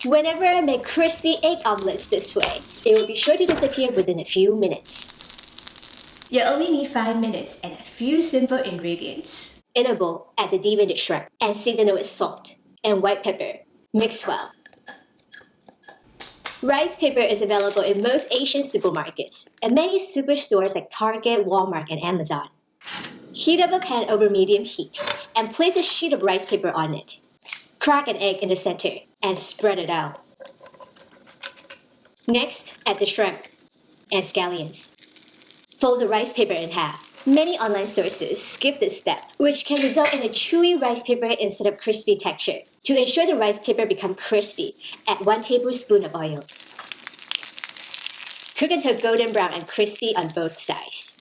Whenever I make crispy egg omelets this way, it will be sure to disappear within a few minutes. You only need 5 minutes and a few simple ingredients. In a bowl, add the deveined shrimp and season it with salt and white pepper. Mix well. Rice paper is available in most Asian supermarkets and many superstores like Target, Walmart, and Amazon. Heat up a pan over medium heat and place a sheet of rice paper on it. Crack an egg in the center and spread it out. Next, add the shrimp and scallions. Fold the rice paper in half. Many online sources skip this step, which can result in a chewy rice paper instead of crispy texture. To ensure the rice paper become crispy, add 1 tablespoon of oil. Cook until golden brown and crispy on both sides.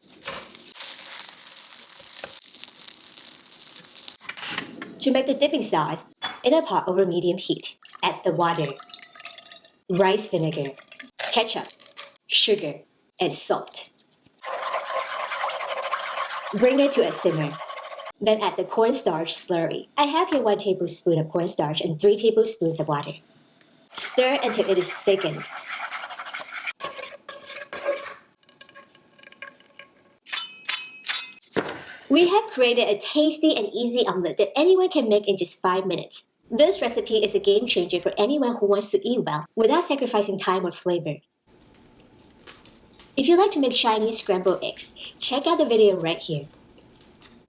To make the dipping sauce, in a pot over medium heat, add the water, rice vinegar, ketchup, sugar, and salt. Bring it to a simmer. Then add the cornstarch slurry. I have here 1 tablespoon of cornstarch and 3 tablespoons of water. Stir until it is thickened. We have created a tasty and easy omelet that anyone can make in just 5 minutes. This recipe is a game changer for anyone who wants to eat well without sacrificing time or flavor. If you like to make Chinese scrambled eggs, check out the video right here.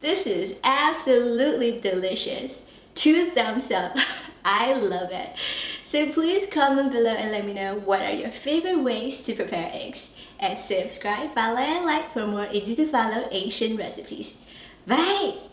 This is absolutely delicious. 2 thumbs up. I love it. So please comment below and let me know what are your favorite ways to prepare eggs. And subscribe, follow, and like for more easy to follow Asian recipes. Bye!